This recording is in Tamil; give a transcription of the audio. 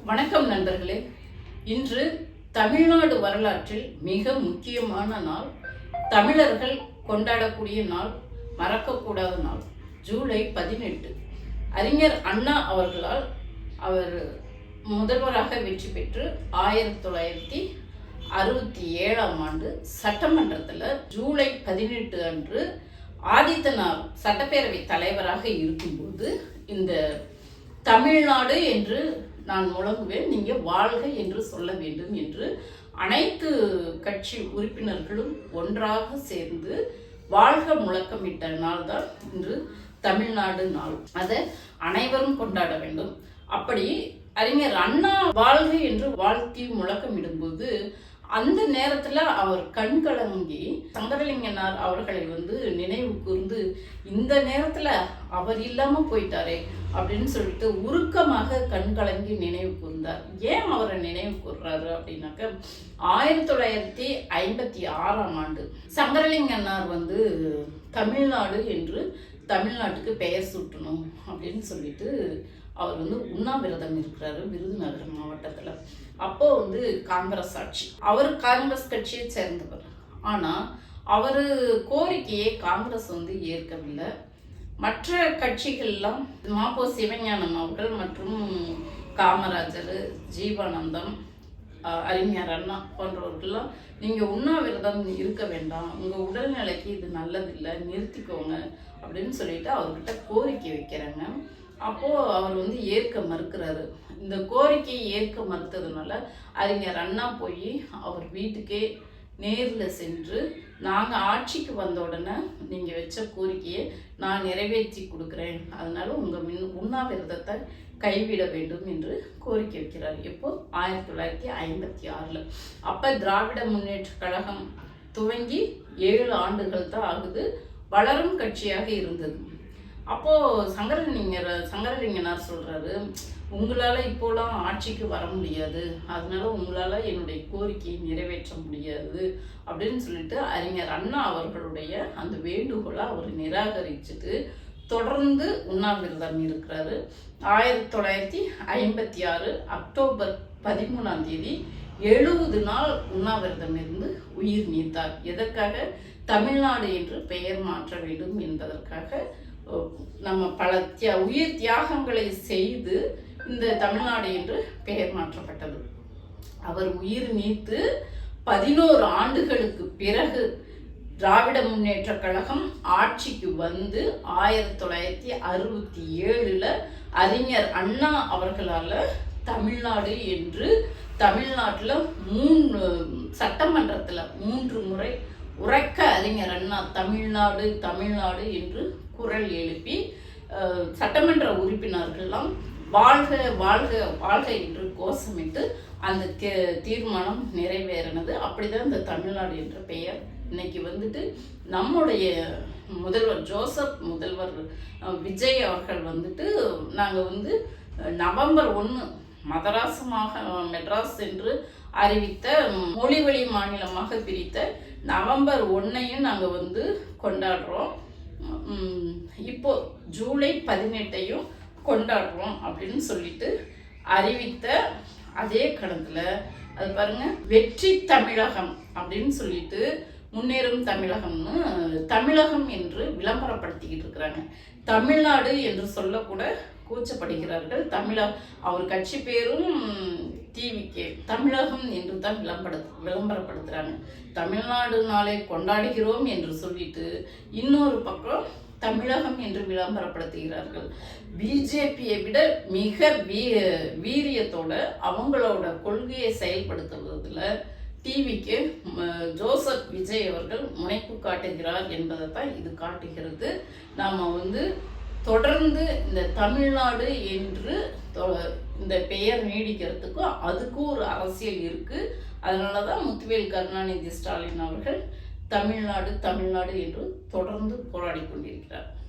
வணக்கம் நண்பர்களே. இன்று தமிழ்நாடு வரலாற்றில் மிக முக்கியமான நாள், தமிழர்கள் கொண்டாடக்கூடிய நாள், மறக்கக்கூடாத நாள். ஜூலை 18 அறிஞர் அண்ணா அவர்களால் அவர் முதல்வராக வெற்றி பெற்று 1967ஆம் ஆண்டு சட்டமன்றத்தில் ஜூலை 18 அன்று ஆதித்தனார் சட்டப்பேரவை தலைவராக இருக்கும்போது இந்த தமிழ்நாடு என்று நான் முழங்குவேன், நீங்கள் வாழ்க என்று சொல்ல வேண்டும் என்று அனைத்து கட்சி உறுப்பினர்களும் ஒன்றாக சேர்ந்து வாழ்க முழக்கமிட்ட நாள் தான் இன்று தமிழ்நாடு நாள். அதை அனைவரும் கொண்டாட வேண்டும். அப்படி அறிஞர் அண்ணா வாழ்க என்று வாழ்த்தி முழக்கமிடும்போது அந்த நேரத்தில் அவர் கண்கலங்கி சங்கரலிங்கனார் அவர்களை நினைவு கூர்ந்து, இந்த நேரத்தில் அவர் இல்லாமல் போயிட்டாரே அப்படின்னு சொல்லிட்டு உருக்கமாக கண்கலங்கி நினைவு கூர்ந்தார். ஏன் அவரை நினைவு கூர்றாரு அப்படின்னாக்க, 1956ஆம் ஆண்டு சங்கரலிங்கனார் தமிழ்நாடு என்று தமிழ்நாட்டுக்கு பெயர் சூட்டணும் அப்படின்னு சொல்லிட்டு அவர் உண்ணாவிரதம் இருக்கிறாரு விருதுநகர் மாவட்டத்தில். அப்போ காங்கிரஸ் ஆட்சி, அவர் காங்கிரஸ் கட்சியை சேர்ந்தவர். ஆனால் அவர் கோரிக்கையை காங்கிரஸ் ஏற்கவில்லை. மற்ற கட்சிகள்லாம் மாப்போ சிவஞானம் அவர்கள் மற்றும் காமராஜர், ஜீவானந்தம், அறிஞர் அண்ணா போன்றவர்கள்லாம், நீங்கள் உண்ணாவிரதம் இருக்க வேண்டாம், உங்கள் உடல்நிலைக்கு இது நல்லதில்லை, நிறுத்திக்கோங்க அப்படின்னு சொல்லிட்டு அவர்கிட்ட கோரிக்கை வைக்கிறாங்க. அப்போது அவர் ஏற்க மறுக்கிறாரு. இந்த கோரிக்கையை ஏற்க மறுத்ததுனால அறிஞர் அண்ணா போய் அவர் வீட்டுக்கே நேரில் சென்று, நாங்கள் ஆட்சிக்கு வந்த உடனே நீங்கள் வச்ச கோரிக்கையை நான் நிறைவேற்றி கொடுக்குறேன், அதனால உங்கள் உண்ணாவிரதத்தை கைவிட வேண்டும் என்று கோரிக்கை வைக்கிறார். எப்போ 1956. அப்போ திராவிட முன்னேற்ற கழகம் துவங்கி 7 ஆண்டுகள் தான் ஆகுது, வளரும் கட்சியாக இருந்தது. அப்போது சங்கரலிங்கனார் சொல்கிறாரு, உங்களால் இப்போலாம் ஆட்சிக்கு வர முடியாது, அதனால உங்களால் என்னுடைய கோரிக்கையை நிறைவேற்ற முடியாது அப்படின்னு சொல்லிட்டு அறிஞர் அண்ணா அவர்களுடைய அந்த வேண்டுகோளை அவர் நிராகரிச்சுட்டு தொடர்ந்து உண்ணாவிரதம் இருக்கிறாரு. 1956 அக்டோபர் 13ஆம் தேதி 70 நாள் உண்ணாவிரதம் இருந்து உயிர் நீத்தார். எதற்காக? தமிழ்நாடு என்று பெயர் மாற்ற வேண்டும் என்பதற்காக. நம்ம பல உயிர் தியாகங்களை செய்து இந்த தமிழ்நாடு என்று பெயர் மாற்றப்பட்டது. அவர் உயிர் நீத்து 11 ஆண்டுகளுக்கு பிறகு திராவிட முன்னேற்ற கழகம் ஆட்சிக்கு 1967 அறிஞர் அண்ணா அவர்களால் தமிழ்நாடு என்று தமிழ்நாட்டில் 3 சட்டமன்றத்தில் 3 முறை உரைக்க அறிஞர் அண்ணா தமிழ்நாடு தமிழ்நாடு என்று குரல் எழுப்பி சட்டமன்ற உறுப்பினர்கள்லாம் வாழ்க வாழ்க வாழ்க என்று கோஷமிட்டு அந்த தீர்மானம் நிறைவேறினது. அப்படிதான் இந்த தமிழ்நாடு என்ற பெயர் இன்னைக்கு நம்முடைய முதல்வர் ஜோசப் முதல்வர் விஜய் அவர்கள் நாங்கள் நவம்பர் 1 மெட்ராஸ் என்று அறிவித்த மொழிவழி மாநிலமாக பிரித்த நவம்பர் 1ஐயும் நாங்கள் கொண்டாடுறோம். இப்போ ஜூலை 18ஐயும் கொண்டாடுறோம் அப்படின்னு சொல்லிட்டு அறிவித்த அதே கடத்தில் அது பாருங்க, வெற்றி தமிழகம் அப்படின்னு சொல்லிட்டு முன்னேறும் தமிழகம்னு தமிழகம் என்று விளம்பரப்படுத்திக்கிட்டு இருக்கிறாங்க. தமிழ்நாடு என்று சொல்லக்கூட கூச்சப்படுகிறார்கள். அவர் கட்சி பேரும் டிவிக்கே தமிழகம் என்று தான் விளம்பரப்படுத்துகிறாங்க. தமிழ்நாடு நாளை கொண்டாடுகிறோம் என்று சொல்லிட்டு இன்னொரு பக்கம் தமிழகம் என்று விளம்பரப்படுத்துகிறார்கள். பிஜேபியை விட மிக வீரியத்தோட அவங்களோட கொள்கையை செயல்படுத்துவதில் டிவிக்கு ஜோசப் விஜய் அவர்கள் முனைப்பு காட்டுகிறார் என்பதை தான் இது காட்டுகிறது. நாம் தொடர்ந்து இந்த தமிழ்நாடு என்று இந்த பெயர் நீடிக்கிறதுக்கும் அதுக்கும் ஒரு அரசியல் இருக்குது. அதனால தான் முத்துவேல் கருணாநிதி ஸ்டாலின் அவர்கள் தமிழ்நாடு தமிழ்நாடு என்று தொடர்ந்து போராடி கொண்டிருக்கிறார்.